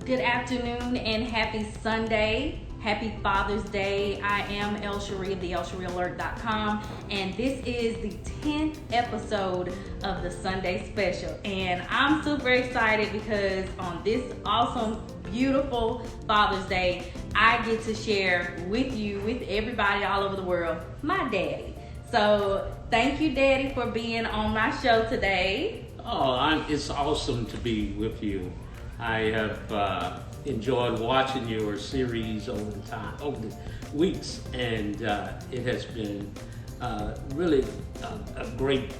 Good afternoon and happy Sunday. Happy Father's Day. I am El Cherie of the ElCherieAlert.com, and this is the 10th episode of the Sunday Special. And I'm super excited because on this awesome, beautiful Father's Day, I get to share with you, with everybody all over the world, my daddy. So thank you, Daddy, for being on my show today. It's awesome to be with you. I have enjoyed watching your series over the weeks, and it has been really a great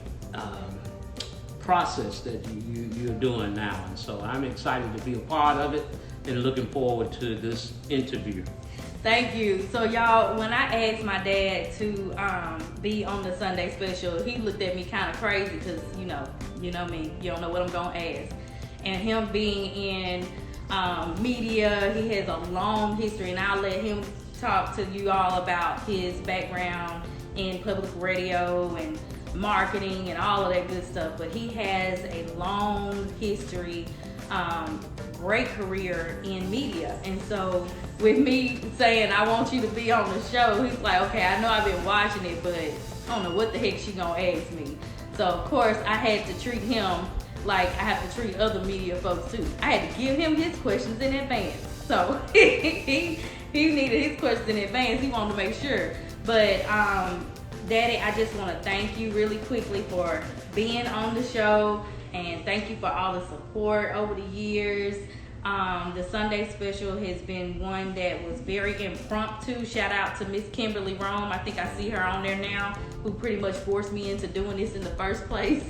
process that you're doing now. And so I'm excited to be a part of it and looking forward to this interview. Thank you. So y'all, when I asked my dad to be on the Sunday Special, he looked at me kind of crazy because you know me, you don't know what I'm gonna ask. And him being in media, he has a long history, and I'll let him talk to you all about his background in public radio and marketing and all of that good stuff. But he has a long history, great career in media. And so with me saying I want you to be on the show, he's like, okay, I know I've been watching it, but I don't know what the heck she gonna ask me. So of course I had to treat him like I have to treat other media folks too. I had to give him his questions in advance. So he needed his questions in advance. He wanted to make sure. But Daddy, I just want to thank you really quickly for being on the show, and thank you for all the support over the years. The Sunday Special has been one that was very impromptu. Shout out to Miss Kimberly Rome. I think I see her on there now, who pretty much forced me into doing this in the first place.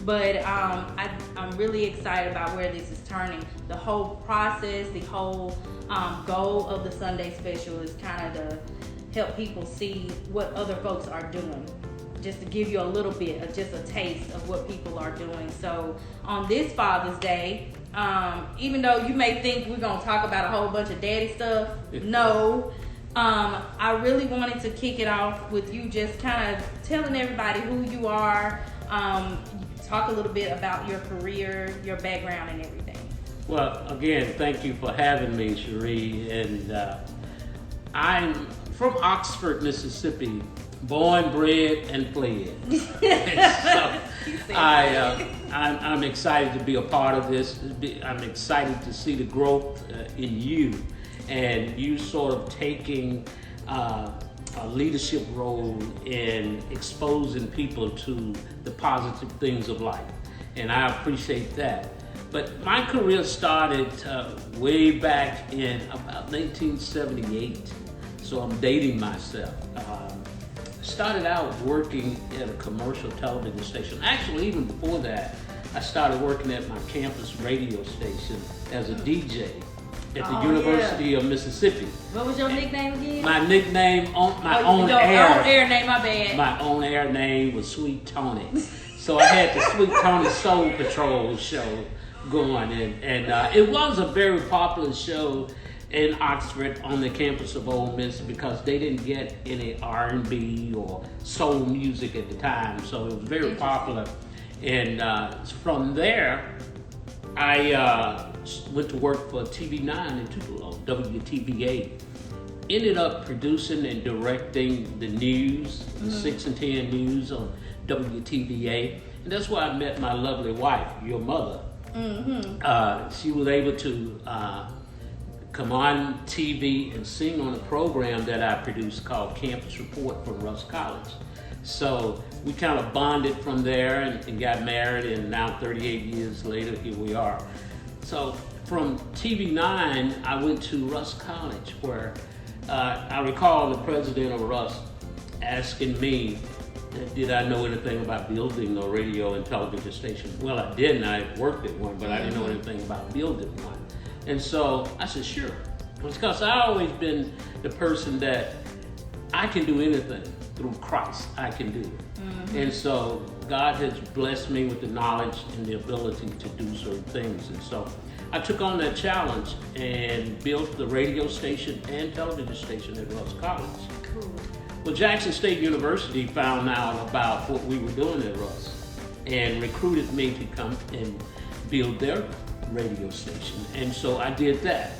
But I'm really excited about where this is turning. The whole process, the whole goal of the Sunday Special is kind of to help people see what other folks are doing. Just to give you a little bit of just a taste of what people are doing. So on this Father's Day, even though you may think we're going to talk about a whole bunch of daddy stuff, no. I really wanted to kick it off with you just kind of telling everybody who you are, talk a little bit about your career, your background, and everything. Well, again, thank you for having me, Cherie. And I'm from Oxford, Mississippi, born, bred, and bled. And so I'm excited to be a part of this. I'm excited to see the growth in you, and you sort of taking a leadership role in exposing people to the positive things of life, and I appreciate that. But my career started way back in about 1978, so I'm dating myself. Started out working at a commercial television station. Actually, even before that, I started working at my campus radio station as a DJ at the University of Mississippi. What was your nickname again? My nickname on my own air name, my bad. My own air name was Sweet Tony. So I had the Sweet Tony Soul Patrol show going, and it was a very popular show in Oxford on the campus of Ole Miss because they didn't get any R&B or soul music at the time, so it was very popular. And from there, I went to work for TV9 in Tupelo, WTVA. Ended up producing and directing the news, the 6 and 10 news on WTVA. And that's where I met my lovely wife, your mother. She was able to come on TV and sing on a program that I produced called Campus Report from Russ College. So we kind of bonded from there and got married, and now 38 years later, here we are. So from TV9, I went to Russ College, where I recall the president of Russ asking me, did I know anything about building a radio and television station? Well, I didn't. I worked at one, but I didn't know anything about building one. And so I said, sure. Because I've always been the person that I can do anything through Christ. I can do it. And so God has blessed me with the knowledge and the ability to do certain things. And so I took on that challenge and built the radio station and television station at Russ College. Cool. Well, Jackson State University found out about what we were doing at Russ and recruited me to come and build their radio station. And so I did that.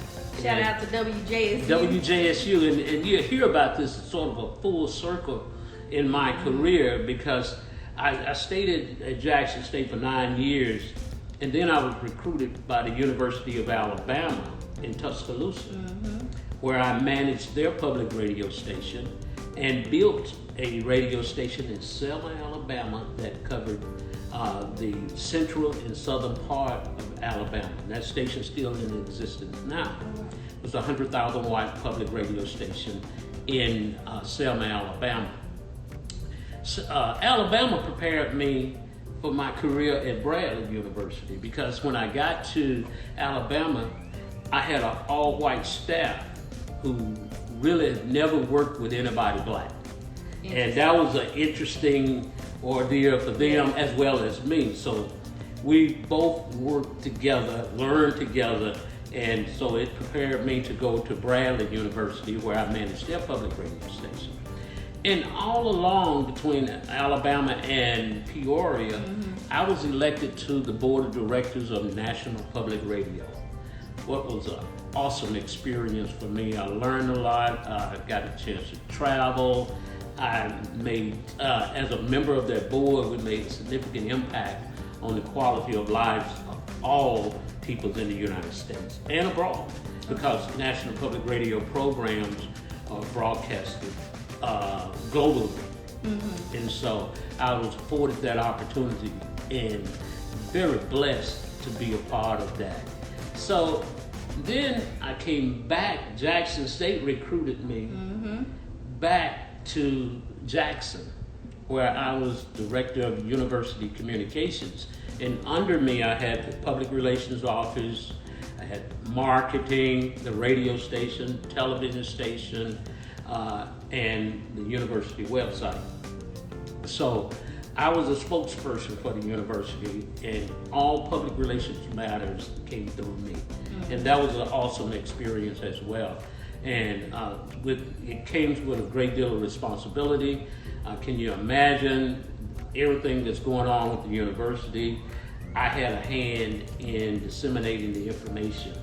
Shout out to WJSU. WJSU, and you hear about this as sort of a full circle in my career, because I stayed at Jackson State for 9 years, and then I was recruited by the University of Alabama in Tuscaloosa, where I managed their public radio station and built a radio station in Selma, Alabama that covered the central and southern part of Alabama. And that station's still in existence now. It was a 100,000 watt public radio station in Selma, Alabama. So, Alabama prepared me for my career at Bradley University, because when I got to Alabama, I had an all-white staff who really had never worked with anybody black. And that was an interesting ordeal for them as well as me. So we both worked together, learned together, and so it prepared me to go to Bradley University, where I managed their public radio station. And all along between Alabama and Peoria, I was elected to the board of directors of National Public Radio. What was an awesome experience for me. I learned a lot. I got a chance to travel. I made, as a member of that board, we made a significant impact on the quality of lives of all peoples in the United States and abroad, because National Public Radio programs are broadcasted globally. And so I was afforded that opportunity and very blessed to be a part of that. So then I came back. Jackson State recruited me back to Jackson, where I was director of university communications. And under me, I had the public relations office, I had marketing, the radio station, television station, and the university website. So I was a spokesperson for the university, and all public relations matters came through me. And that was an awesome experience as well. And it came with a great deal of responsibility. Can you imagine everything that's going on with the university? I had a hand in disseminating the information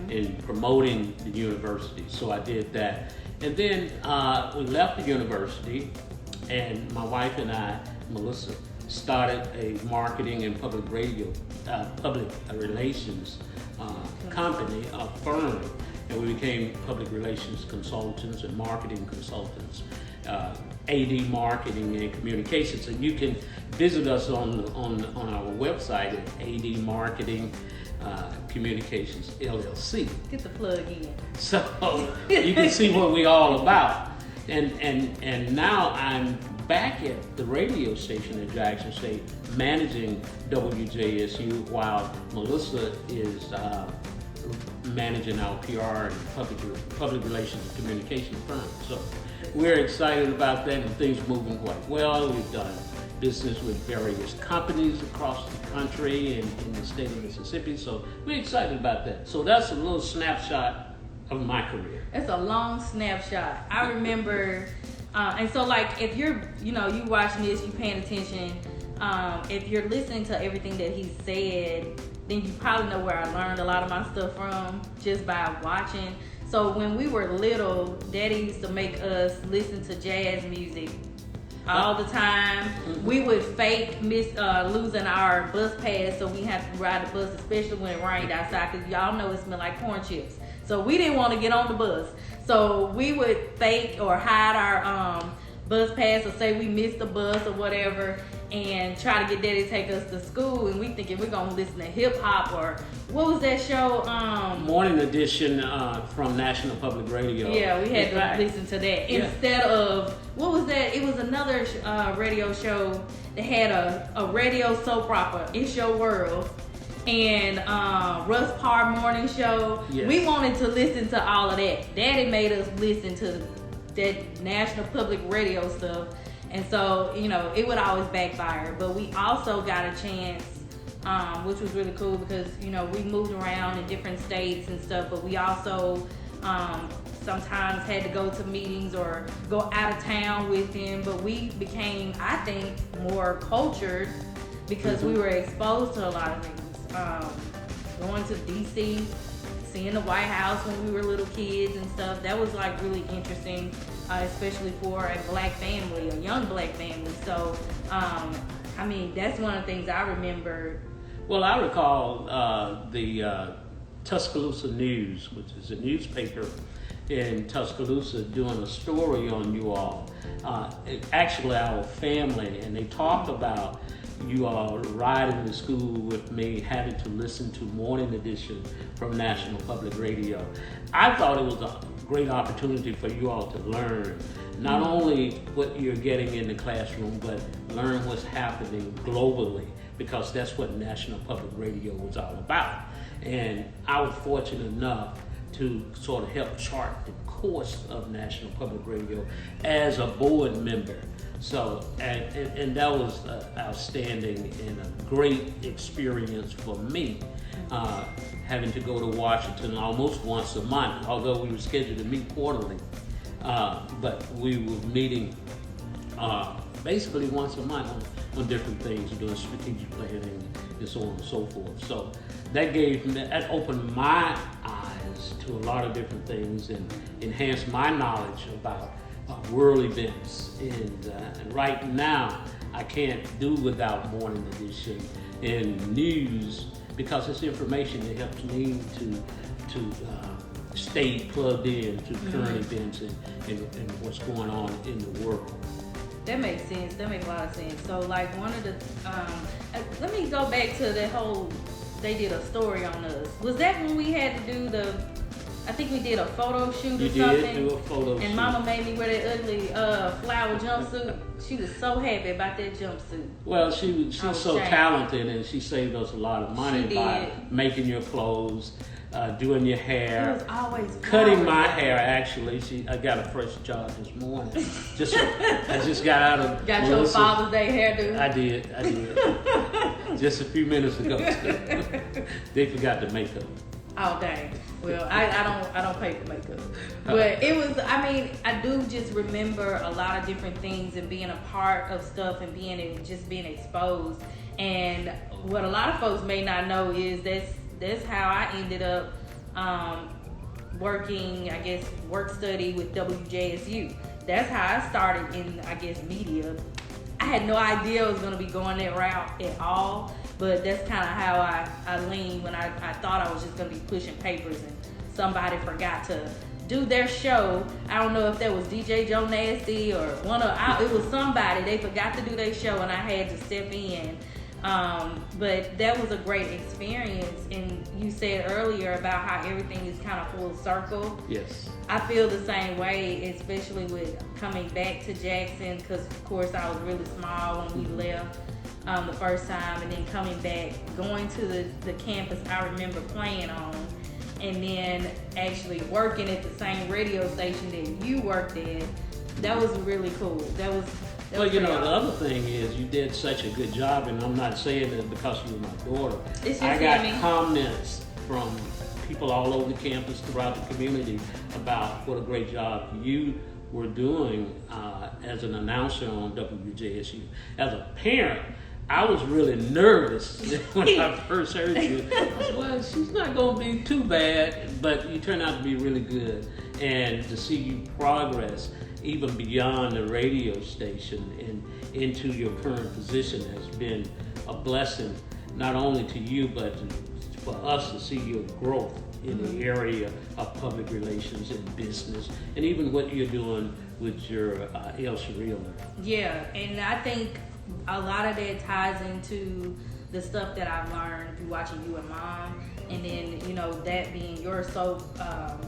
and promoting the university, so I did that. And then we left the university, and my wife and I, Melissa, started a marketing and public relations company, a firm, and we became public relations consultants and marketing consultants, AD marketing and communications. And you can visit us on our website at AD Marketing Communications LLC. Get the plug in. So you can see what we're all about. And now I'm back at the radio station at Jackson State, managing WJSU, while Melissa is managing our PR and public relations and communication firm. So we're excited about that, and things moving quite well. We've done business with various companies across the country and in the state of Mississippi. So we're excited about that. So that's a little snapshot of my career. It's a long snapshot. I remember, and so like if you're, you watching this, you paying attention, if you're listening to everything that he said, then you probably know where I learned a lot of my stuff from, just by watching. So when we were little, Daddy used to make us listen to jazz music all the time. We would fake losing our bus pass, so we had to ride the bus, especially when it rained outside, because y'all know it smelled like corn chips. So we didn't want to get on the bus. So we would fake or hide our bus pass, or say we missed the bus or whatever, and try to get Daddy to take us to school, and we thinking we're gonna listen to hip hop, or what was that show? Morning edition from National Public Radio. Yeah, we had to listen to that instead of, what was that? It was another radio show that had a radio soap opera, It's Your World, and Russ Parr Morning Show. Yes. We wanted to listen to all of that. Daddy made us listen to that National Public Radio stuff. And so, it would always backfire. But we also got a chance, which was really cool, because, we moved around in different states and stuff, but we also sometimes had to go to meetings or go out of town with him. But we became, I think, more cultured because we were exposed to a lot of things. going to DC, seeing the White House when we were little kids and stuff. That was like really interesting, especially for a black family, a young black family. So, I mean, that's one of the things I remember. Well, I recall the Tuscaloosa News, which is a newspaper in Tuscaloosa, doing a story on you all. Actually, our family, and they talked about you all riding to school with me, having to listen to Morning Edition from National Public Radio. I thought it was a great opportunity for you all to learn not only what you're getting in the classroom, but learn what's happening globally, because that's what National Public Radio was all about. And I was fortunate enough to sort of help chart the course of National Public Radio as a board member. So, and that was outstanding and a great experience for me, having to go to Washington almost once a month, although we were scheduled to meet quarterly. But we were meeting basically once a month on different things, doing strategic planning and so on and so forth. So that opened my eyes to a lot of different things and enhanced my knowledge about world events. And right now, I can't do without Morning Edition and news, because it's information that helps me to stay plugged in to current events and what's going on in the world. That makes sense. That makes a lot of sense. So, like, one of the, let me go back to the whole, they did a story on us. Was that when we had to do I think we did a photo shoot or something? You did do a photo shoot. And Mama made me wear that ugly flower jumpsuit. She was so happy about that jumpsuit. Well, she's so talented, and she saved us a lot of money by making your clothes, doing your hair. It was always cutting my hair. Actually, I got a fresh job this morning. I just got out of. Got your Father's Day hairdo. I did. Just a few minutes ago. They forgot the makeup. Oh dang! Well, I don't pay for makeup, but it was. I mean, I do just remember a lot of different things and being a part of stuff and being exposed. And what a lot of folks may not know is that's how I ended up working. I guess work study with WJSU. That's how I started in media. I had no idea I was gonna be going that route at all. But that's kind of how I leaned when I thought I was just going to be pushing papers and somebody forgot to do their show. I don't know if that was DJ Joe Nasty or it was somebody. They forgot to do their show and I had to step in. But that was a great experience. And you said earlier about how everything is kind of full circle. Yes. I feel the same way, especially with coming back to Jackson, because of course I was really small when we left. The first time, and then coming back, going to the campus I remember playing on, and then actually working at the same radio station that you worked at. That was really cool. Well, you know, the other thing is you did such a good job, and I'm not saying that because you were my daughter. I got comments from people all over the campus, throughout the community, about what a great job you were doing as an announcer on WJSU. As a parent, I was really nervous when I first heard you. I said, well, she's not going to be too bad, but you turned out to be really good. And to see you progress even beyond the radio station and into your current position has been a blessing, not only to you, but for us to see your growth in the area of public relations and business, and even what you're doing with your El Surrealer. Yeah, and I think a lot of that ties into the stuff that I've learned through watching you and Mom, and then, you know, that being your sole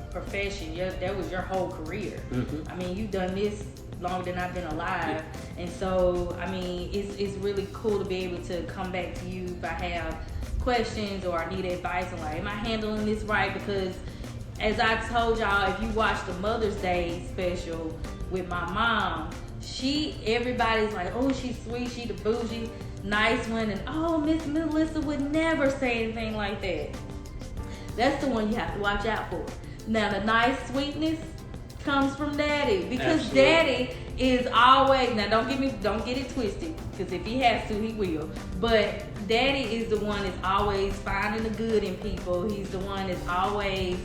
profession, that was your whole career. Mm-hmm. I mean, you've done this longer than I've been alive, and so, I mean, it's really cool to be able to come back to you if I have questions or I need advice on, like, am I handling this right? Because as I told y'all, if you watch the Mother's Day special with my mom, everybody's like, oh, she's sweet, she the bougie, nice one, and oh, Miss Melissa would never say anything like that. That's the one you have to watch out for. Now, the nice sweetness comes from Daddy, because Absolutely. Daddy is always, now don't get it twisted, because if he has to, he will. But Daddy is the one that's always finding the good in people. He's the one that's always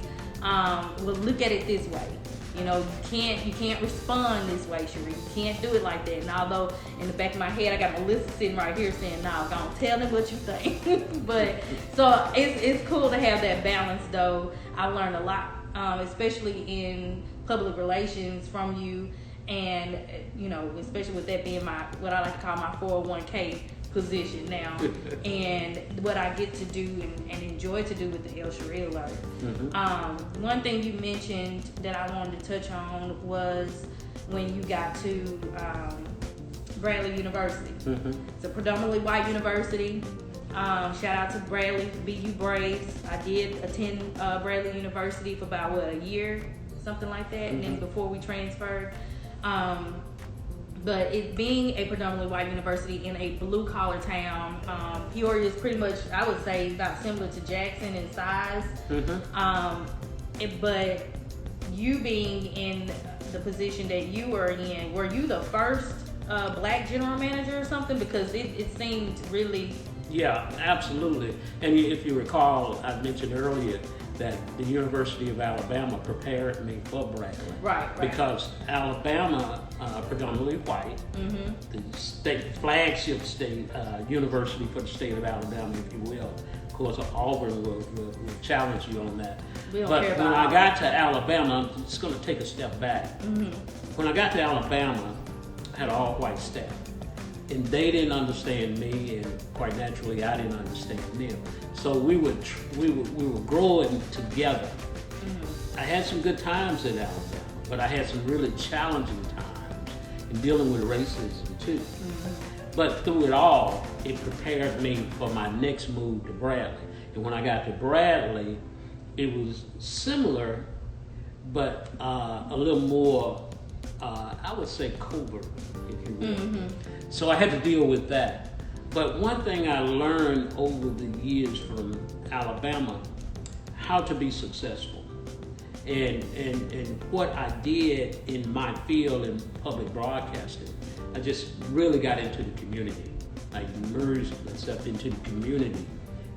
will look at it this way. You know, you can't respond this way, Cherie. You can't do it like that. And although in the back of my head, I got Melissa sitting right here saying, "No, don't tell him what you think." But so it's cool to have that balance, though. I learned a lot, especially in public relations from you, and you know, especially with that being what I like to call my 401k position now, and what I get to do and enjoy to do with the El Cherie Alert. One thing you mentioned that I wanted to touch on was when you got to Bradley University. It's a predominantly white university. Shout out to Bradley, BU Braves. I did attend Bradley University for about a year, something like that, and then before we transferred. But it being a predominantly white university in a blue-collar town, Peoria is pretty much, I would say, about similar to Jackson in size. But you being in the position that you were in, were you the first black general manager or something? Because it seemed really... Yeah, absolutely. And if you recall, I mentioned earlier that the University of Alabama prepared me for Bradley. Right. Because Alabama, predominantly white, the state flagship state university for the state of Alabama, if you will. Of course, Auburn will challenge you on that. But when I got to Alabama, I'm just going to take a step back. When I got to Alabama, I had an all-white staff. And they didn't understand me, and quite naturally, I didn't understand them. So we were growing together. I had some good times at Alabama, but I had some really challenging times in dealing with racism too. But through it all, it prepared me for my next move to Bradley. And when I got to Bradley, it was similar, but a little more, I would say, covert, if you will. So I had to deal with that. But one thing I learned over the years from Alabama, how to be successful. And what I did in my field in public broadcasting, I just really got into the community. I immersed myself into the community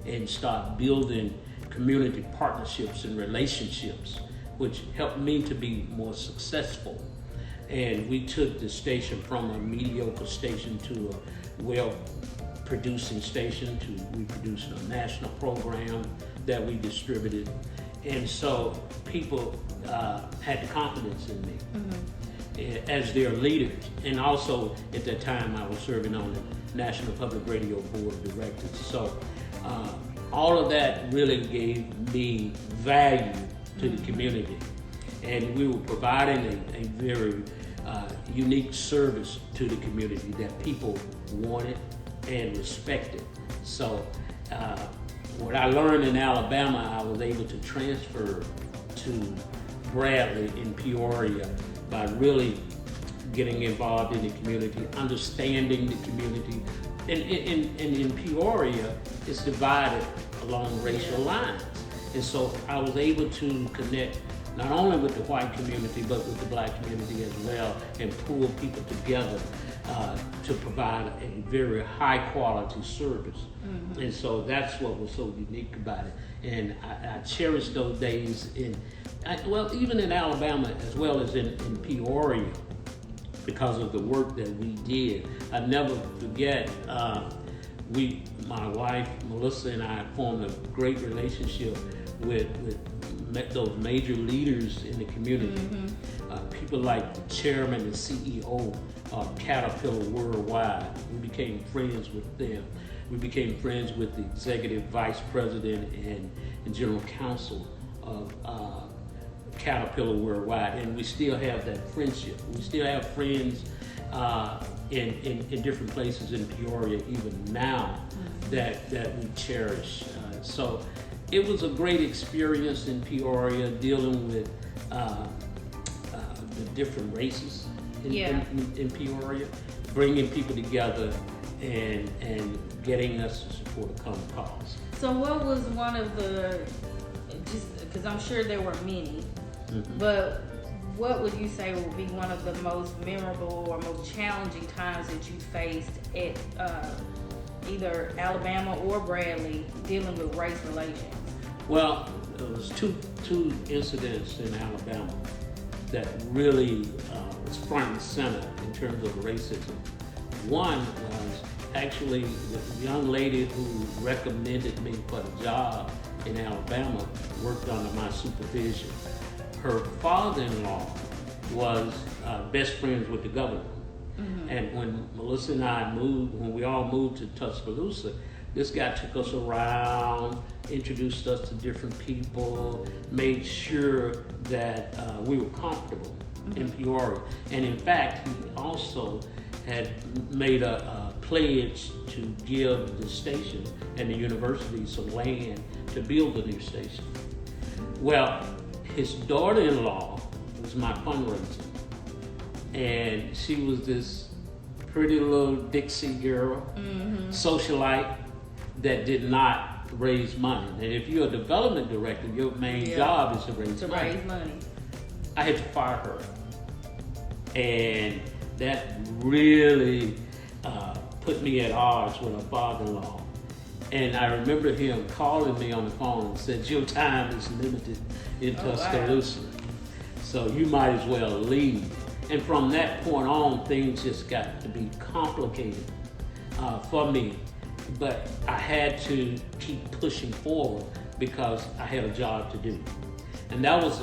and started building community partnerships and relationships, which helped me to be more successful. And we took the station from a mediocre station to a well-producing station. We produced a national program that we distributed. And so people had the confidence in me as their leaders. And also at that time I was serving on the National Public Radio Board of Directors. So all of that really gave me value to the community. And we were providing a very unique service to the community that people wanted and respected. So what I learned in Alabama, I was able to transfer to Bradley in Peoria by really getting involved in the community, understanding the community. And in Peoria, it's divided along racial lines. And so I was able to connect not only with the white community, but with the black community as well, and pull people together to provide a very high quality service. And so that's what was so unique about it. And I cherish those days even in Alabama as well as in Peoria, because of the work that we did. I never forget, my wife, Melissa, and I formed a great relationship with those major leaders in the community. People like the chairman and CEO of Caterpillar Worldwide. We became friends with them. We became friends with the executive vice president and general counsel of Caterpillar Worldwide, and we still have that friendship. We still have friends in different places in Peoria even now that we cherish. So it was a great experience in Peoria dealing with the different races in Peoria, bringing people together and getting us to support a common cause. So what was one of the, just because I'm sure there were many, but what would you say would be one of the most memorable or most challenging times that you faced at either Alabama or Bradley dealing with race relations? Well, there was two incidents in Alabama that really was front and center in terms of racism. One was actually the young lady who recommended me for the job in Alabama worked under my supervision. Her father-in-law was best friends with the governor. Mm-hmm. And when Melissa and I moved, when we all moved to Tuscaloosa, this guy took us around, introduced us to different people, made sure that we were comfortable in Peoria. And in fact, he also had made a pledge to give the station and the university some land to build a new station. Well, his daughter-in-law was my fundraiser. And she was this pretty little Dixie girl, socialite, that did not raise money. And if you're a development director, your main job is to raise money. I had to fire her. And that really put me at odds with her father-in-law. And I remember him calling me on the phone and said, your time is limited in Tuscaloosa, so you might as well leave. And from that point on, things just got to be complicated for me. But I had to keep pushing forward because I had a job to do. And that was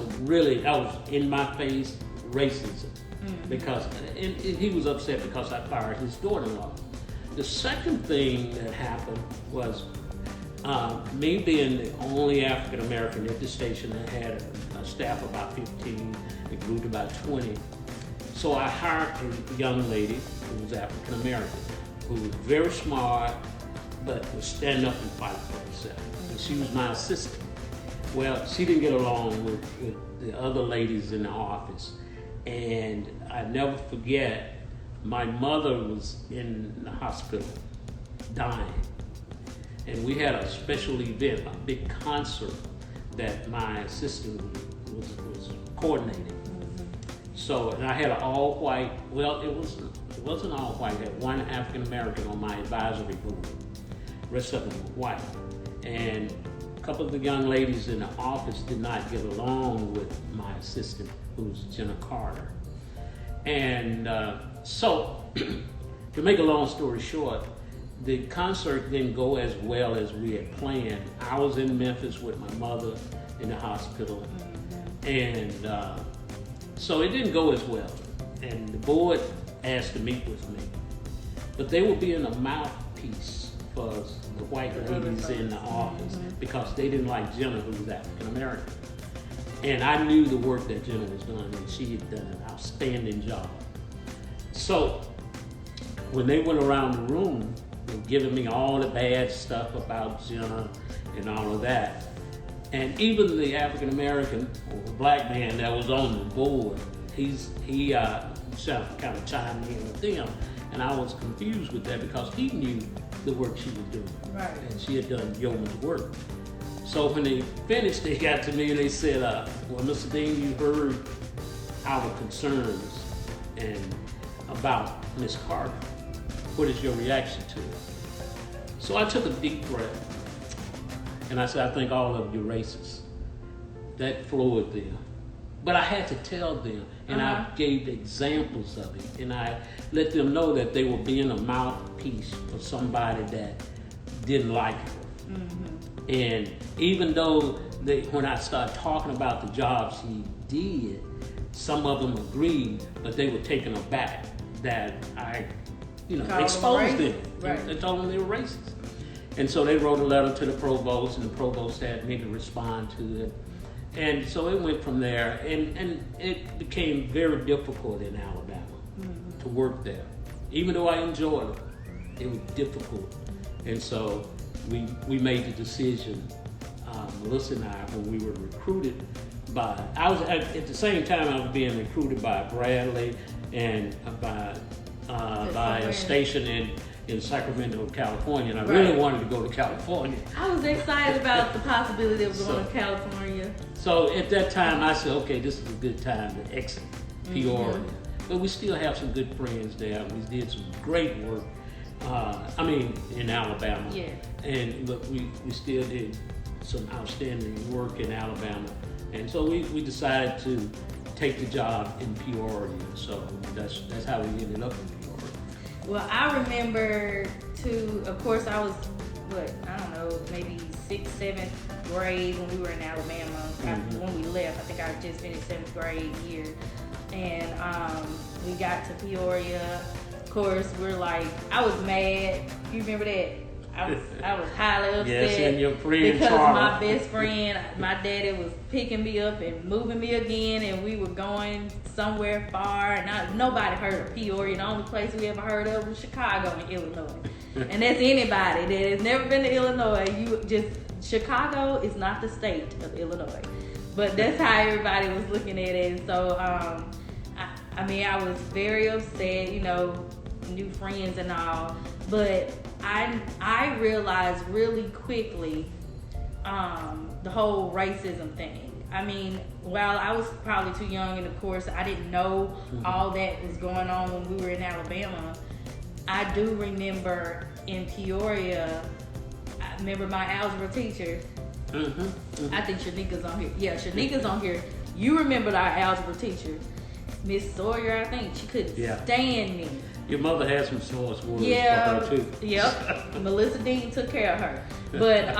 in my face racism. Because and he was upset because I fired his daughter-in-law. The second thing that happened was me being the only African American at the station that had a staff of about 15, it grew to about 20. So I hired a young lady who was African American, who was very smart, but would stand up and fight for herself. And she was my assistant. Well, she didn't get along with the other ladies in the office. And I never forget, my mother was in the hospital dying. And we had a special event, a big concert that my assistant was coordinating. So, and I had an all-white, well, it wasn't all-white, I had one African-American on my advisory board. The rest of them were white. And a couple of the young ladies in the office did not get along with my assistant, who was Jenna Carter. And so, to make a long story short, the concert didn't go as well as we had planned. I was in Memphis with my mother in the hospital. And so it didn't go as well. And the board asked to meet with me. But they were being a mouthpiece for the white ladies in the office because they didn't like Jenna, who was African American. And I knew the work that Jenna was doing, and she had done an outstanding job. So when they went around the room, they were giving me all the bad stuff about Jenna and all of that. And even the African American or the black man that was on the board, he kind of chimed in with them. And I was confused with that because he knew the work she was doing. Right. And she had done yeoman's work. So when they finished, they got to me and they said, well, Mr. Dean, you heard our concerns and about Ms. Carter. What is your reaction to it? So I took a deep breath and I said, I think all of you are racist. That floored them. But I had to tell them, and I gave examples of it, and I let them know that they were being a mouthpiece for somebody that didn't like her. And even though when I started talking about the jobs he did, some of them agreed, but they were taken aback that I, exposed them. Right. They told them they were racist. And so they wrote a letter to the provost, and the provost had me to respond to it. And so it went from there, and it became very difficult in Alabama to work there. Even though I enjoyed it, it was difficult. And so we made the decision, Melissa and I, when we were recruited by, at the same time I was being recruited by Bradley and by a station in Sacramento, California, and I really wanted to go to California. I was excited about the possibility of going to California. So at that time, I said, okay, this is a good time to exit Peoria. But we still have some good friends there. We did some great work. In Alabama. Yeah. But we still did some outstanding work in Alabama. And so we decided to take the job in Peoria. So that's how we ended up in Peoria. Well, I remember too, of course I was, maybe 6th, 7th grade when we were in Alabama. When we left, I think I just finished 7th grade year. And we got to Peoria. Of course, I was mad. You remember that? I was highly upset. Yes, and your friend because Charles. my best friend, my daddy was picking me up and moving me again, and we were going somewhere far. And nobody heard of Peoria. The only place we ever heard of was Chicago in Illinois. And that's anybody that has never been to Illinois. Chicago is not the state of Illinois. But that's how everybody was looking at it. And so, I was very upset, new friends and all. But I realized really quickly the whole racism thing. While I was probably too young, and of course I didn't know all that was going on when we were in Alabama, I do remember in Peoria, I remember my algebra teacher. I think Shanika's on here. Yeah, Shanika's on here. You remembered our algebra teacher, Miss Sawyer, I think. She couldn't stand me. Your mother had some source words for her too. Yep. Melissa Dean took care of her. But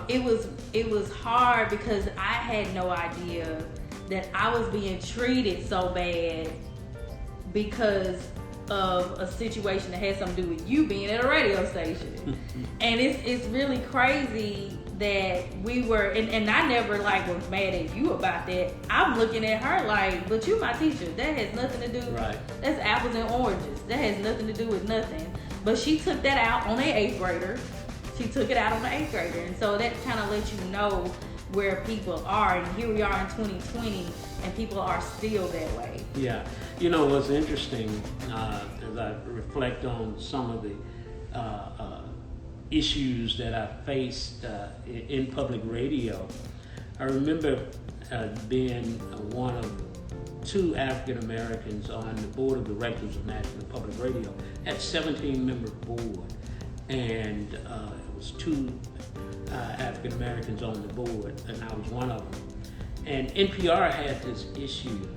it was hard because I had no idea that I was being treated so bad because of a situation that had something to do with you being at a radio station. And it's really crazy that we were, and I never was mad at you about that. I'm looking at her but you my teacher. That has nothing to do, that's apples and oranges. That has nothing to do with nothing. But she took that out on an 8th grader. She took it out on the 8th grader. And so that kind of lets you know where people are. And here we are in 2020 and people are still that way. Yeah. What's interesting, as I reflect on some of the issues that I faced in public radio, I remember being one of 2 African Americans on the board of directors of National Public Radio at 17-member board, and it was 2 African Americans on the board, and I was one of them. And NPR had this issue,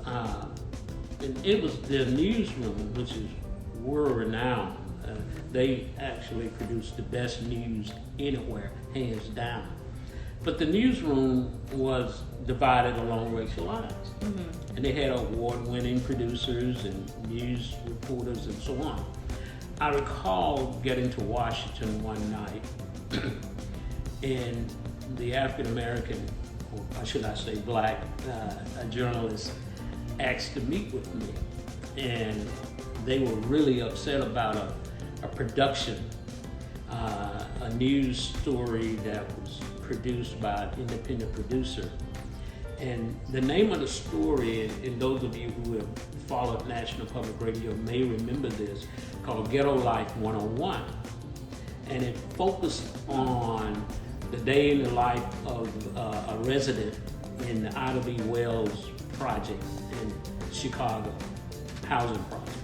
and it was the newsroom, which is world-renowned. They actually produce the best news anywhere, hands down. But the newsroom was divided along racial lines. And they had award-winning producers and news reporters and so on. I recall getting to Washington one night and the African-American, or should I say black, journalist asked to meet with me. And they were really upset about a production, a news story that was produced by an independent producer. And the name of the story, and those of you who have followed National Public Radio may remember this, called Ghetto Life 101. And it focused on the day in the life of a resident in the Ida B. Wells project in Chicago, housing project.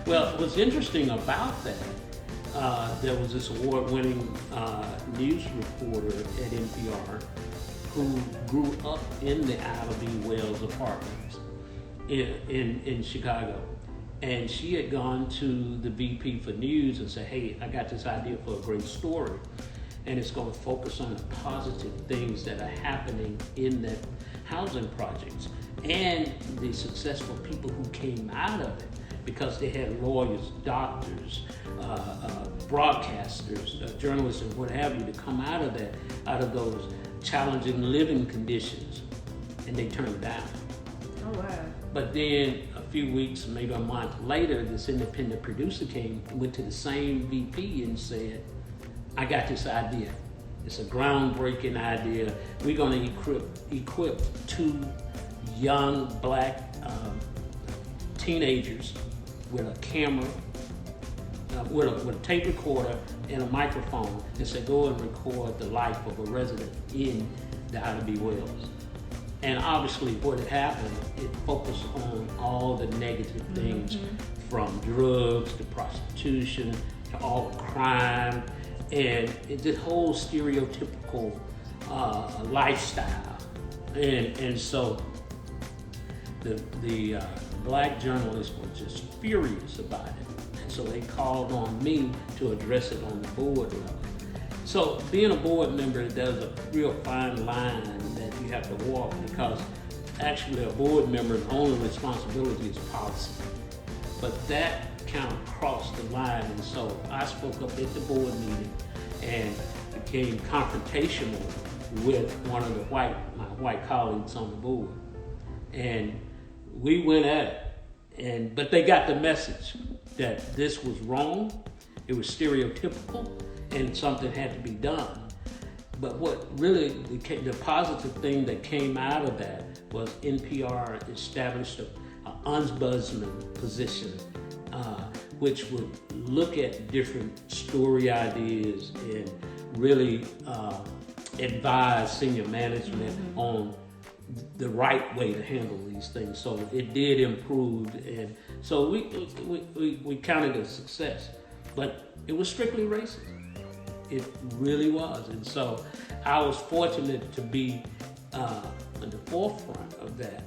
Well, what's interesting about that, there was this award-winning news reporter at NPR who grew up in the Ida B. Wells apartments in Chicago. And she had gone to the VP for news and said, hey, I got this idea for a great story. And it's going to focus on the positive things that are happening in the housing projects and the successful people who came out of it, because they had lawyers, doctors, broadcasters, journalists, and what have you, to come out of those challenging living conditions, and they turned it down. Oh, wow. But then a few weeks, maybe a month later, this independent producer went to the same VP and said, I got this idea. It's a groundbreaking idea. We're going to equip 2 young black teenagers with a camera with a tape recorder and a microphone and said, go and record the life of a resident in the Ida B. Wells. And obviously what had happened, it focused on all the negative things from drugs to prostitution to all crime and this whole stereotypical lifestyle. And so the black journalists were just furious about it. And so they called on me to address it on the board level. So being a board member, there's a real fine line that you have to walk because actually a board member's only responsibility is policy. But that kind of crossed the line, and so I spoke up at the board meeting and became confrontational with one of my white colleagues on the board. And we went at it, but they got the message that this was wrong, it was stereotypical, and something had to be done. But what really, the positive thing that came out of that was NPR established an ombudsman position, which would look at different story ideas and really advise senior management on the right way to handle these things. So it did improve, and so we counted it a success. But it was strictly racist. It really was. And so I was fortunate to be in the forefront of that.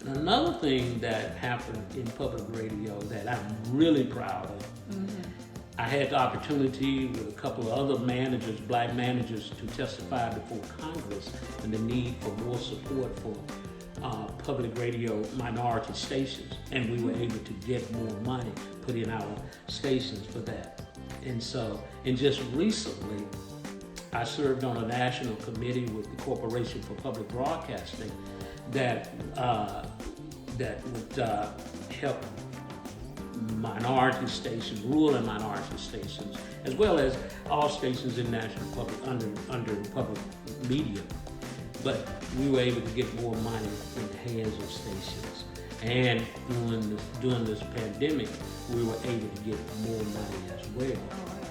And another thing that happened in public radio that I'm really proud of, I had the opportunity with a couple of other managers, black managers, to testify before Congress and the need for more support for public radio minority stations. And we were able to get more money put in our stations for that. And so, and just recently, I served on a national committee with the Corporation for Public Broadcasting that would help minority stations, rural and minority stations, as well as all stations in national public under public media. But we were able to get more money in the hands of stations. And during this pandemic, we were able to get more money as well,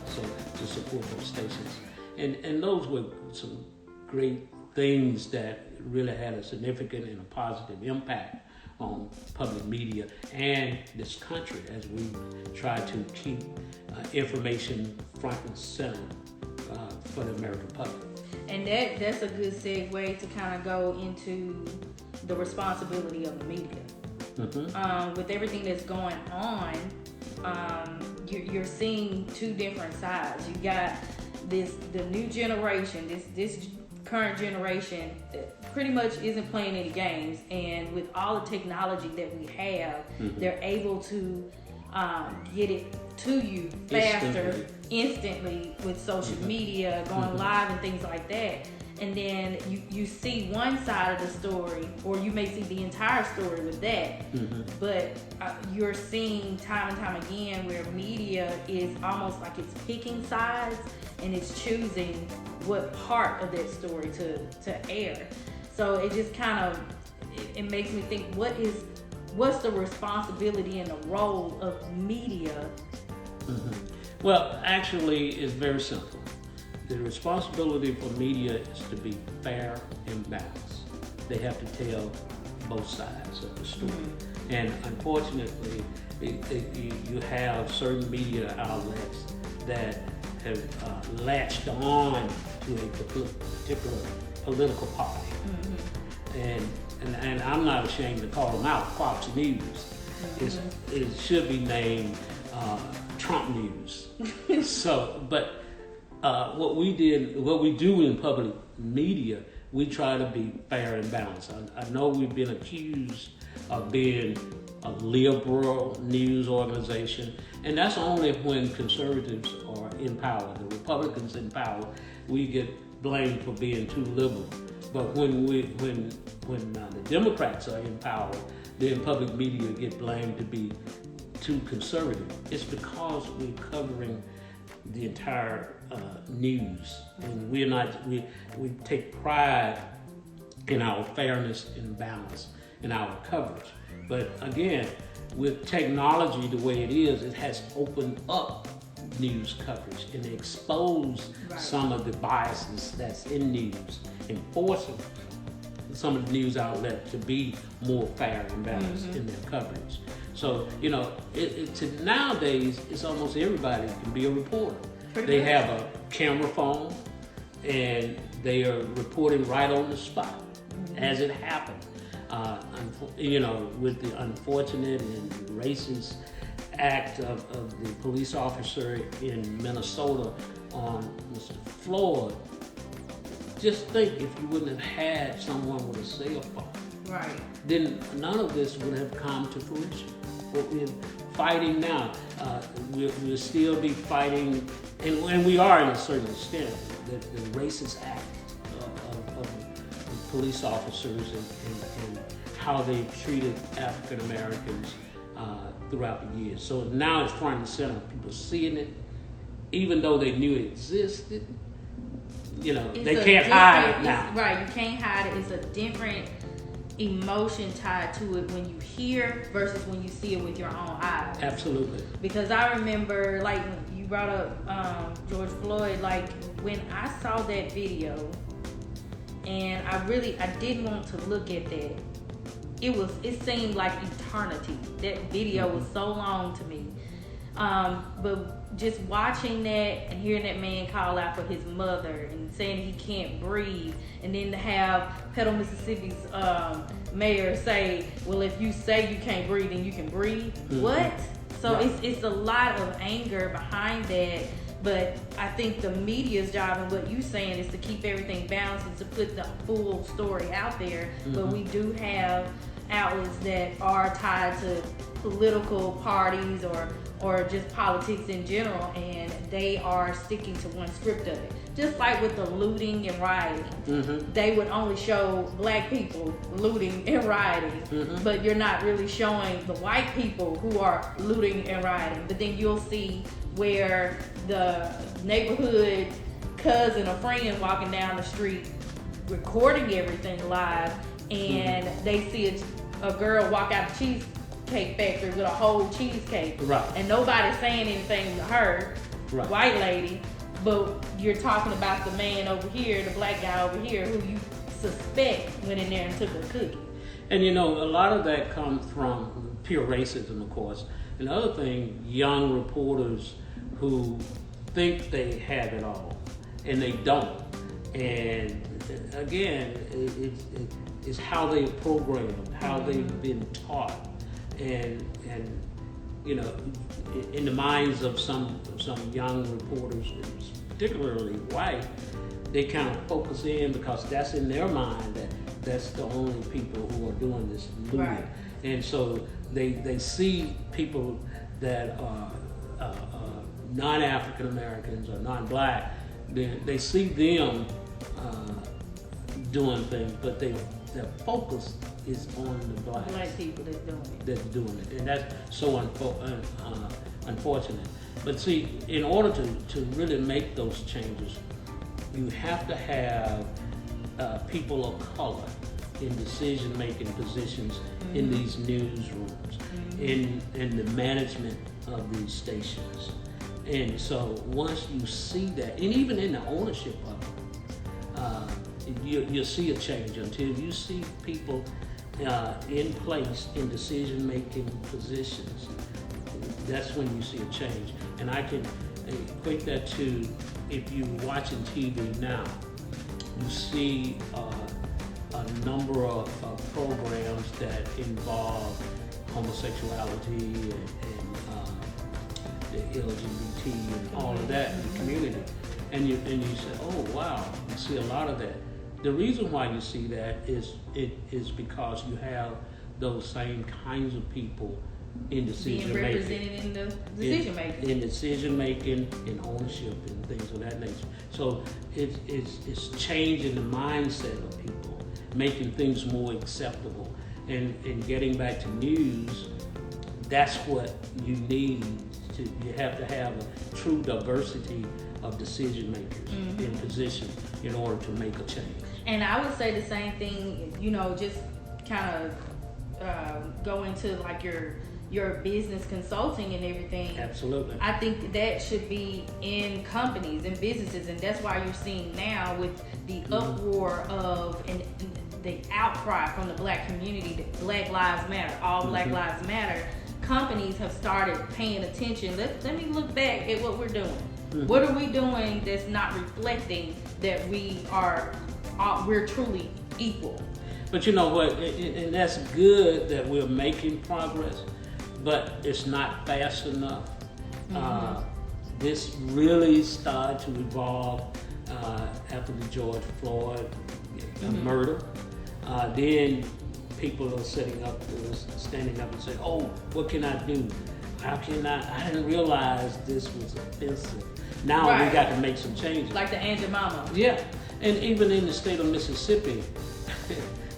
so to support those stations. And those were some great things that really had a significant and a positive impact on public media and this country as we try to keep information front and center for the American public. And that's a good segue to kind of go into the responsibility of the media. With everything that's going on, you're seeing two different sides. You got the new generation, this current generation that pretty much isn't playing any games, and with all the technology that we have, they're able to get it to you faster, instantly with social media, going live and things like that. And then you see one side of the story, or you may see the entire story with that, but you're seeing time and time again where media is almost like it's picking sides and it's choosing what part of that story to air. So it just kind of, it makes me think, what's the responsibility and the role of media? Well, actually, it's very simple. The responsibility for media is to be fair and balanced. They have to tell both sides of the story. And unfortunately, you have certain media outlets that have latched on to a particular political party. And I'm not ashamed to call them out, Fox News. It should be named Trump News. But what we do in public media, we try to be fair and balanced. I know we've been accused of being a liberal news organization, and that's only when conservatives are in power. The Republicans in power, we get blamed for being too liberal. But when the Democrats are in power, then public media get blamed to be too conservative. It's because we're covering the entire news, and we take pride in our fairness and balance in our coverage. But again, with technology the way it is, it has opened up news coverage and expose some of the biases that's in news and forcing some of the news outlets to be more fair and balanced in their coverage. So, you know, nowadays, it's almost everybody can be a reporter. They have a camera phone and they are reporting right on the spot as it happened. You know, with the unfortunate and racist act of the police officer in Minnesota on Mr. Floyd, just think if you wouldn't have had someone with a cell phone, then none of this would have come to fruition. What we're fighting now, we'll still be fighting, and we are in a certain extent, the racist act of police officers and how they've treated African Americans throughout the years. So now it's trying to center people seeing it, even though they knew it existed. You know, they can't hide it now. Right, you can't hide it. It's a different emotion tied to it when you hear versus when you see it with your own eyes. Absolutely. Because I remember, like, you brought up George Floyd, like, when I saw that video, and I didn't want to look at that. It seemed like eternity. That video was so long to me. But just watching that and hearing that man call out for his mother and saying he can't breathe, and then to have Petal, Mississippi's mayor say, well, if you say you can't breathe, then you can breathe. What? So it's a lot of anger behind that. But I think the media's job and what you're saying is to keep everything balanced and to put the full story out there. But we do have outlets that are tied to political parties or just politics in general, and they are sticking to one script of it. Just like with the looting and rioting, they would only show black people looting and rioting, but you're not really showing the white people who are looting and rioting. But then you'll see where the neighborhood cousin or friend walking down the street recording everything live, and they see a girl walk out the cheesecake factory with a whole cheesecake, and nobody's saying anything to her, white lady, but you're talking about the man over here, the black guy over here, who you suspect went in there and took a cookie. And you know, a lot of that comes from pure racism, of course. Another thing, young reporters who think they have it all, and they don't. And again, it's how they're programmed, how they've been taught, and you know, in the minds of some young reporters, particularly white, they kind of focus in because that's in their mind that's the only people who are doing this looting. And so they see people that are non-African Americans or non-black, they see them doing things, but their focus is on the black people that's doing it. And that's so unfortunate. But see, in order to really make those changes, you have to have people of color in decision-making positions in these newsrooms, in the management of these stations. And so once you see that, and even in the ownership of it, you'll see a change. Until you see people in place in decision-making positions, that's when you see a change. And I can equate that to, if you're watching TV now, you see a number of programs that involve homosexuality and the LGBT and all of that in the community. And you say, oh wow, you see a lot of that. The reason why you see that is because you have those same kinds of people in decision being making. Represented in the decision making. In decision making, in ownership and things of that nature. So it's changing the mindset of people, making things more acceptable. And getting back to news, that's what you need. You have to have a true diversity of decision makers in position in order to make a change. And I would say the same thing, you know, just kind of go into like your your business consulting and everything. Absolutely. I think that should be in companies and businesses, and that's why you're seeing now with the uproar of and the outcry from the Black community that Black Lives Matter, all Black Lives Matter. Companies have started paying attention. Let me look back at what we're doing. What are we doing that's not reflecting that we're truly equal? But you know what, and that's good that we're making progress, but it's not fast enough. This really started to evolve after the George Floyd murder. Then people are standing up and saying, "Oh, what can I do? How can I didn't realize this was offensive. Now we got to make some changes." Like the Aunt Mama. Yeah, and even in the state of Mississippi,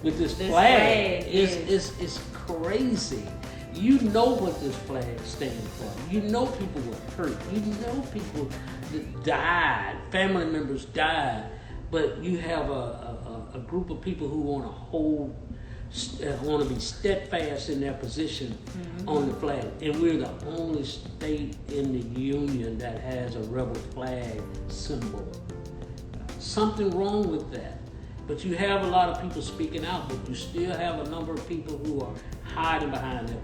with this flag, it's crazy. You know what this flag stands for. You know people were hurt. You know people that died, family members died, but you have a group of people who want to be steadfast in their position on the flag. And we're the only state in the union that has a rebel flag symbol. Something wrong with that. But you have a lot of people speaking out, but you still have a number of people who are hiding behind that.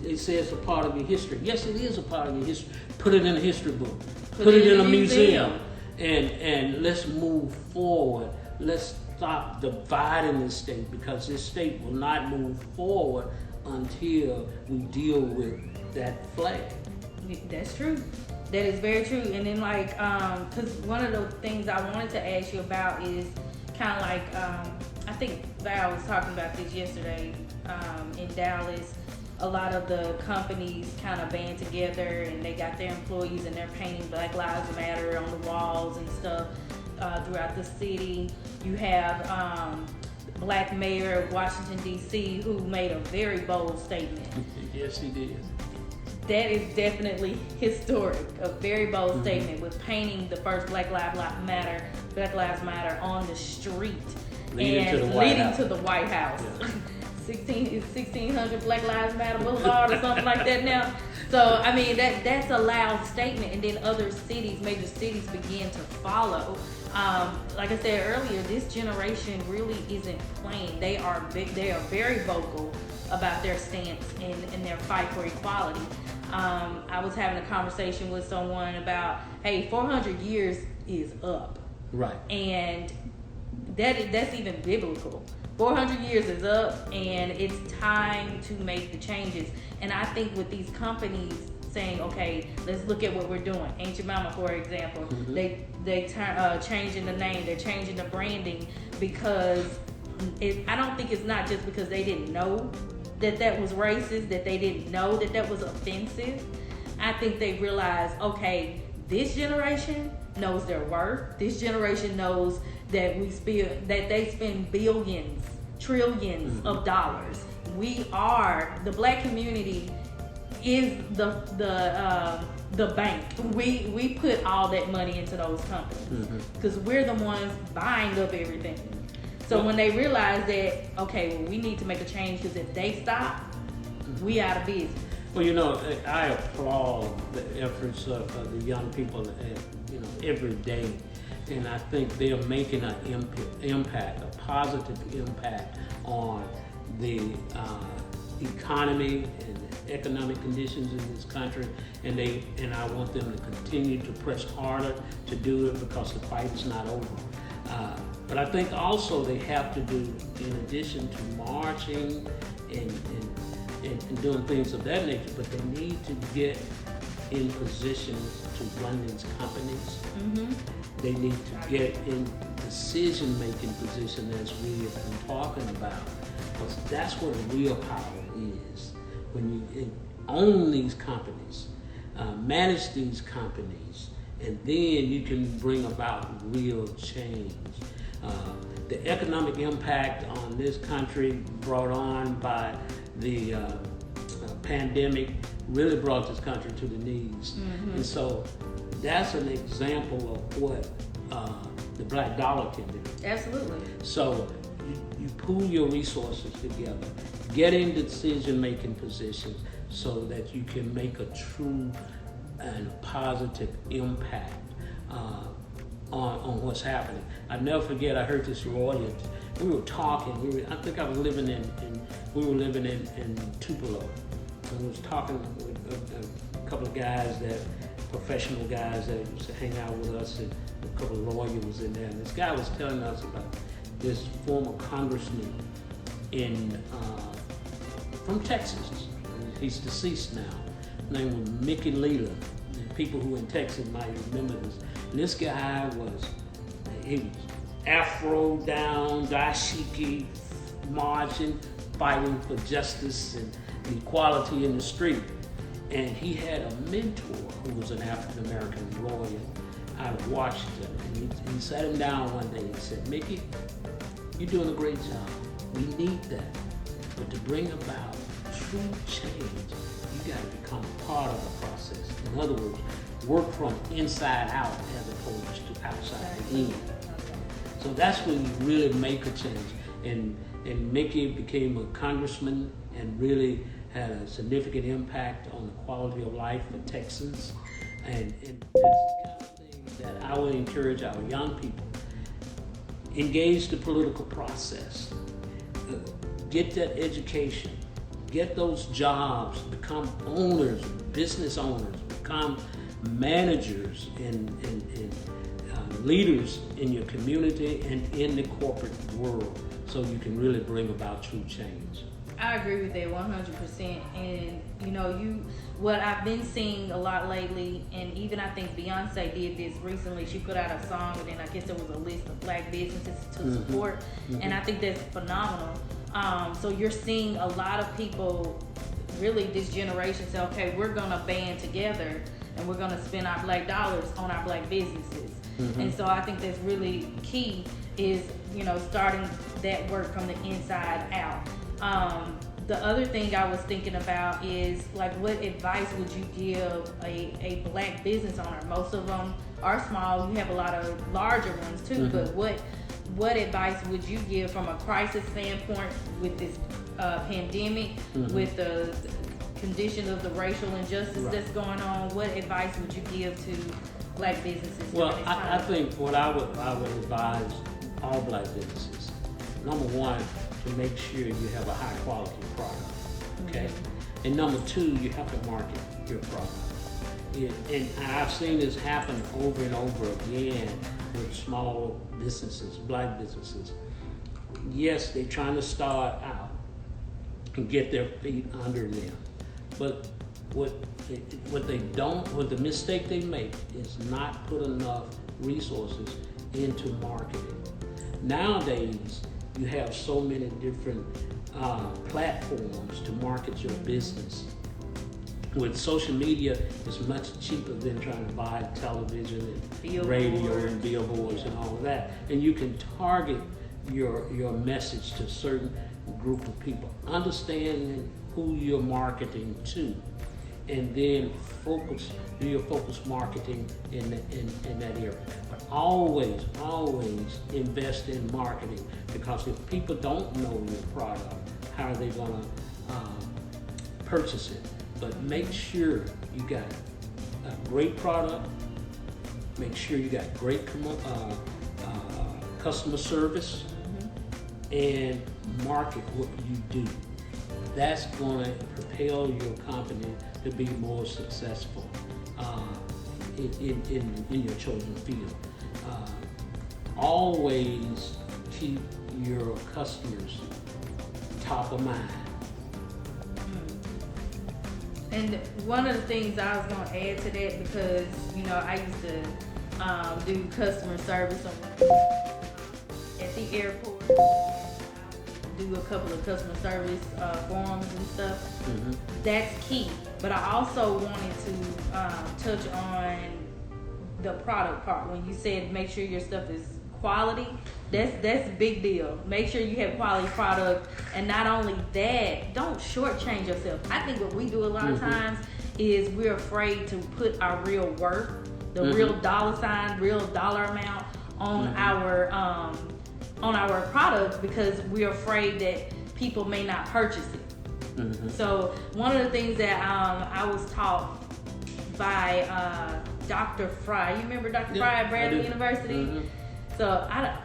It says a part of your history. Yes, it is a part of your history. Put it in a history book. Put it in a museum. And let's move forward. Let's stop dividing this state, because this state will not move forward until we deal with that flag. That's true. That is very true. And then because one of the things I wanted to ask you about is kind of like, I think Val was talking about this yesterday in Dallas. A lot of the companies kind of band together and they got their employees and they're painting Black Lives Matter on the walls and stuff throughout the city. You have Black Mayor of Washington, D.C., who made a very bold statement. Yes, he did. That is definitely historic. A very bold statement with painting the first Black Lives Matter on the street leading to the White House. Yeah. 1600 Black Lives Matter Boulevard or something like that now. So I mean that's a loud statement, and then other cities, major cities, begin to follow. Like I said earlier, this generation really isn't playing. They are very vocal about their stance and their fight for equality. I was having a conversation with someone about, hey, 400 years is up. Right. And that's even biblical. 400 years is up, and it's time to make the changes. And I think with these companies saying, okay, let's look at what we're doing. Aunt Mama, for example, they changing the name, they're changing the branding, because I don't think it's not just because they didn't know that was racist, that they didn't know that was offensive. I think they realized, okay, this generation knows their worth. This generation knows that they spend billions, trillions of dollars. The Black community is the bank. We put all that money into those companies because we're the ones buying up everything. So when they realize that, okay, well, we need to make a change, because if they stop, we out of business. Well, you know, I applaud the efforts of the young people, every day, and I think they're making an impact, a positive impact on the economy and the economic conditions in this country, and I want them to continue to press harder to do it, because the fight is not over. But I think also they have to do, in addition to marching and doing things of that nature, but they need to get in positions to run these companies. They need to get in decision-making position, as we have been talking about, because that's what real power is. When you own these companies, manage these companies, and then you can bring about real change. The economic impact on this country brought on by the pandemic really brought this country to the knees. And so that's an example of what the black dollar can do. Absolutely. So you pool your resources together, get in decision-making positions, so that you can make a true and positive impact on what's happening. I never forget, I heard this lawyer, we were talking, I think I was living we were living in Tupelo, and we was talking with a couple of guys, professional guys that used to hang out with us, and a couple of lawyers was in there, and this guy was telling us about this former congressman from Texas. He's deceased now. His name was Mickey Leland. And people who in Texas might remember this. And this guy was afro down, dashiki, marching, fighting for justice and equality in the street. And he had a mentor who was an African American lawyer out of Washington. And he sat him down one day and said, "Mickey, you're doing a great job. We need that. But to bring about true change, you got to become part of the process. In other words, work from inside out as opposed to outside in." So that's when you really make a change. And Mickey became a congressman and really had a significant impact on the quality of life for Texans. And that's the kind of thing that I would encourage our young people. Engage the political process. Get that education. Get those jobs. Become owners, business owners. Become managers and leaders in your community and in the corporate world, so you can really bring about true change. I agree with that 100%. And what I've been seeing a lot lately, and even I think Beyonce did this recently. She put out a song, and then I guess there was a list of black businesses to support, and I think that's phenomenal. So you're seeing a lot of people, really this generation, say, okay, we're gonna band together and we're gonna spend our black dollars on our black businesses. And so I think that's really key, is starting that work from the inside out. The other thing I was thinking about is, like, what advice would you give a black business owner? Most of them are small. You have a lot of larger ones too, but what advice would you give from a crisis standpoint with this pandemic, with the condition of the racial injustice that's going on? What advice would you give to black businesses? Well, I think what I would advise all black businesses, number one, to make sure you have a high quality product, okay? And number two, you have to market your product. And I've seen this happen over and over again with small businesses, black businesses. Yes, they're trying to start out and get their feet under them, but the mistake they make is not put enough resources into marketing. Nowadays, you have so many different platforms to market your business. With social media, it's much cheaper than trying to buy television and radio and billboards and all of that. And you can target your message to a certain group of people, understanding who you're marketing to, and then do your focus marketing in that area. But always invest in marketing, because if people don't know your product, how are they gonna purchase it? But make sure you got a great product, make sure you got great customer service, and market what you do. That's going to propel your company to be more successful in your chosen field. Always keep your customers top of mind. And one of the things I was going to add to that, because I used to do customer service at the airport. Do a couple of customer service forums and stuff. That's key. But I also wanted to touch on the product part. When you said make sure your stuff is quality, that's a big deal. Make sure you have quality product, and not only that, don't shortchange yourself. I think what we do a lot of times is we're afraid to put our real worth, the real dollar sign, real dollar amount on our product, because we're afraid that people may not purchase it. Mm-hmm. So one of the things that I was taught by Dr. Fry. You remember Dr. Fry at Bradley University? Mm-hmm. So I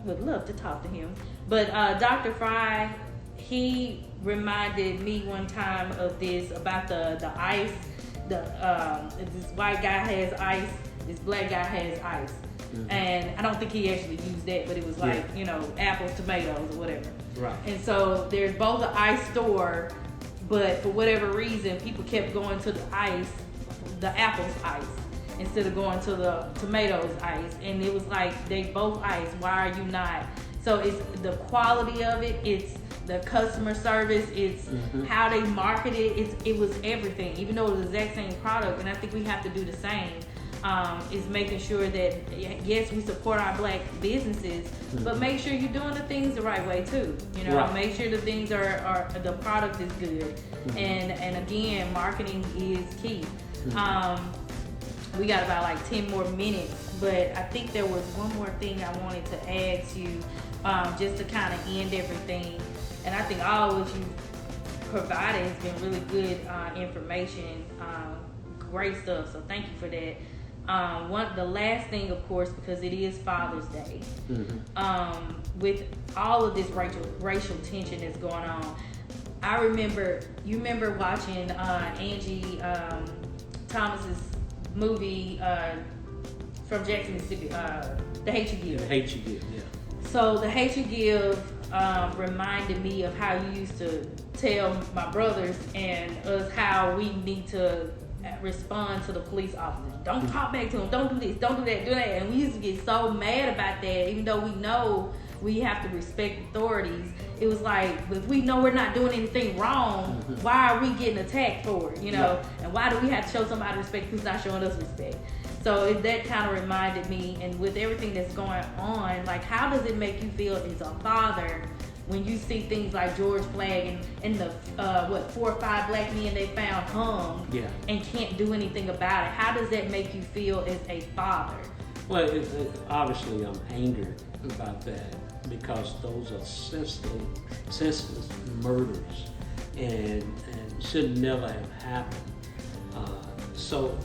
would love to talk to him. But Dr. Fry, he reminded me one time of this about the ice. This white guy has ice, this black guy has ice. Mm-hmm. And I don't think he actually used that, but it was like, apples, tomatoes, or whatever. Right. And so there's both an ice store, but for whatever reason, people kept going to the apples ice, instead of going to the tomatoes ice. And it was like, they both ice, why are you not? So it's the quality of it, it's the customer service, it's how they market it, it was everything, even though it was the exact same product. And I think we have to do the same. Is making sure that, yes, we support our black businesses, but make sure you're doing the things the right way too. Right. Make sure the things are the product is good, and again, marketing is key. We got about like 10 more minutes, but I think there was one more thing I wanted to add to, just to kind of end everything. And I think all what you provided has been really good information, great stuff. So thank you for that. The last thing, of course, because it is Father's Day, with all of this racial tension that's going on, you remember watching Angie Thomas's movie from Jackson, Mississippi, The Hate You Give. The Hate You Give, yeah. So The Hate You Give reminded me of how you used to tell my brothers and us how we need to respond to the police officers. Don't talk back to them. Don't do this. Don't do that. Do that. And we used to get so mad about that, even though we know we have to respect authorities. It was like, if we know we're not doing anything wrong, why are we getting attacked for it? Yeah. And why do we have to show somebody respect who's not showing us respect? So that kind of reminded me, and with everything that's going on, like, how does it make you feel as a father when you see things like George Flagg and the 4 or 5 black men they found hung and can't do anything about it? How does that make you feel as a father? Well, obviously I'm angered about that, because those are senseless murders and should never have happened. So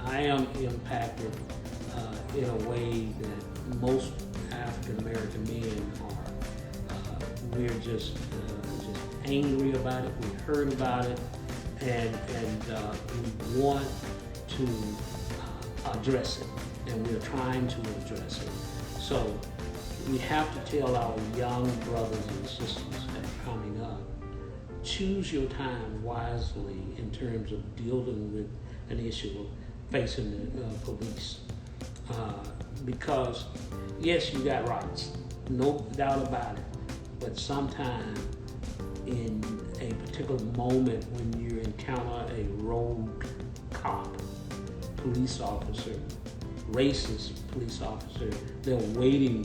I am impacted in a way that most African American men are. We're just angry about it. We heard about it, and we want to address it, and we're trying to address it. So we have to tell our young brothers and sisters that are coming up, choose your time wisely in terms of dealing with an issue of facing the police, because yes, you got rights, no doubt about it. But sometime in a particular moment when you encounter a rogue cop, police officer, racist police officer, they're waiting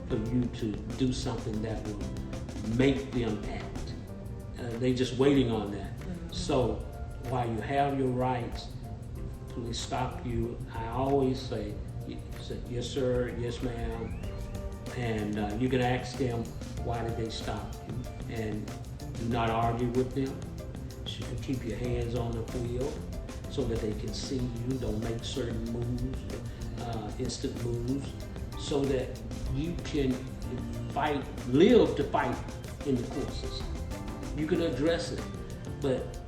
for you to do something that will make them act. They're just waiting on that. So while you have your rights, police stop you. I always say, yes sir, yes ma'am, and you can ask them, why did they stop you? And do not argue with them. You can keep your hands on the wheel so that they can see you. Don't make certain moves, instant moves, so that you can live to fight in the courses. You can address it, but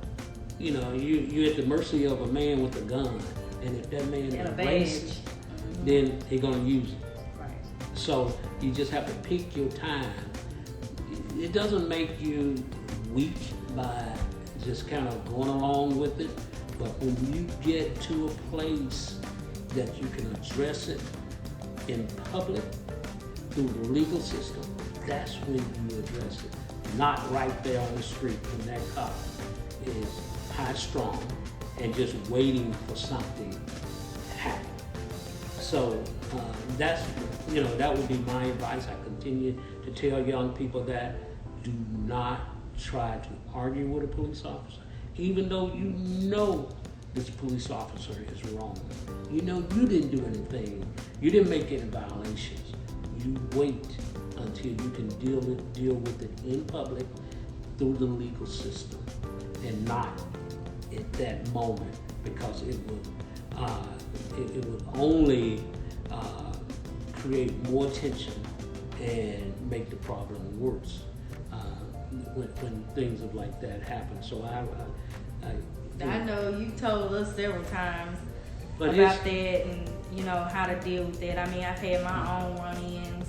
you're at the mercy of a man with a gun, and if that man is racist, then they're gonna use it. Right. So you just have to pick your time. It doesn't make you weak by just kind of going along with it, but when you get to a place that you can address it in public through the legal system, that's when you address it. Not right there on the street when that cop is high strung and just waiting for something to happen. So that would be my advice. I continue to tell young people that do not try to argue with a police officer, even though you know this police officer is wrong. You know you didn't do anything. You didn't make any violations. You wait until you can deal with it in public through the legal system and not at that moment, because it would only create more tension and make the problem worse when things of like that happen. So I know you told us several times but about that and how to deal with that. I mean, I've had my own run-ins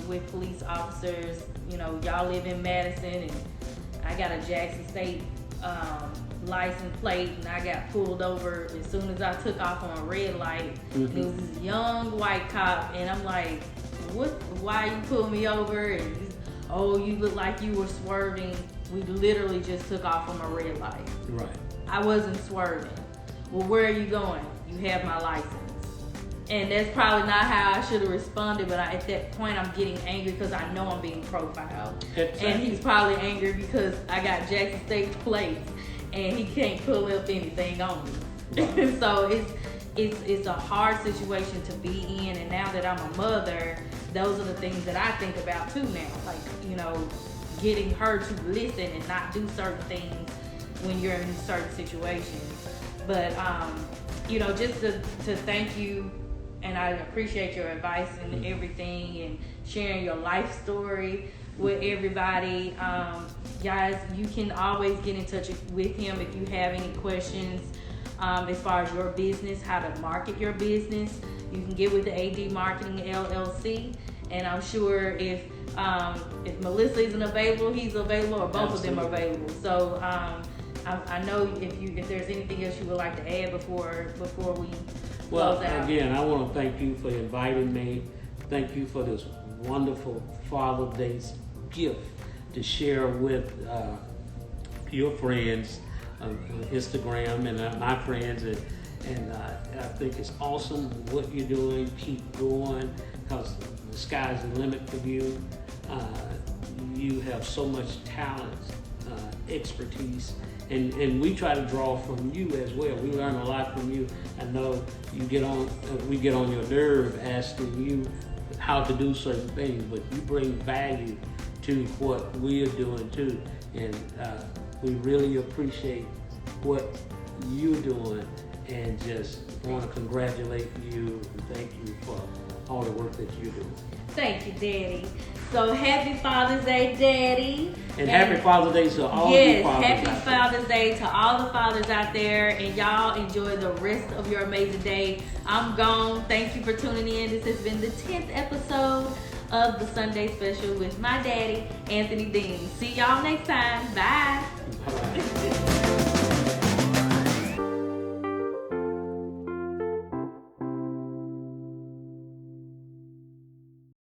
with police officers. Y'all live in Madison, and I got a Jackson State license plate, and I got pulled over as soon as I took off on a red light. And it was this young white cop, and I'm like, "What? Why you pulled me over?" And he's, "Oh, you look like you were swerving." We literally just took off on a red light. Right. I wasn't swerving. Well, where are you going? You have my license. And that's probably not how I should have responded, but at that point I'm getting angry because I know I'm being profiled. Exactly. And he's probably angry because I got Jackson State plates and he can't pull up anything on me. Right. So it's a hard situation to be in, and now that I'm a mother, those are the things that I think about too now. Like, getting her to listen and not do certain things when you're in certain situations. But just to thank you, and I appreciate your advice and everything, and sharing your life story with everybody. Guys, you can always get in touch with him if you have any questions as far as your business, how to market your business. You can get with the AD Marketing LLC, and I'm sure if Melissa isn't available, he's available, or both Absolutely. Of them are available. So I know if there's anything else you would like to add before we close out. Again, I want to thank you for inviting me. Thank you for this wonderful Father's Day gift to share with your friends on Instagram and my friends. And I think it's awesome what you're doing. Keep going, because the sky's the limit for you. You have so much talent, expertise, and we try to draw from you as well. We learn a lot from you. I know we get on your nerve asking you how to do certain things, but you bring value to what we are doing too, and we really appreciate what you're doing, and just want to congratulate you and thank you for all the work that you're doing. Thank you, Daddy. So happy Father's Day, Daddy. And happy Father's Day to all you fathers Yes, happy out Father's Day to all the fathers out there. And y'all enjoy the rest of your amazing day. I'm gone. Thank you for tuning in. This has been the 10th episode of the Sunday Special with my daddy, Anthony Dean. See y'all next time. Bye.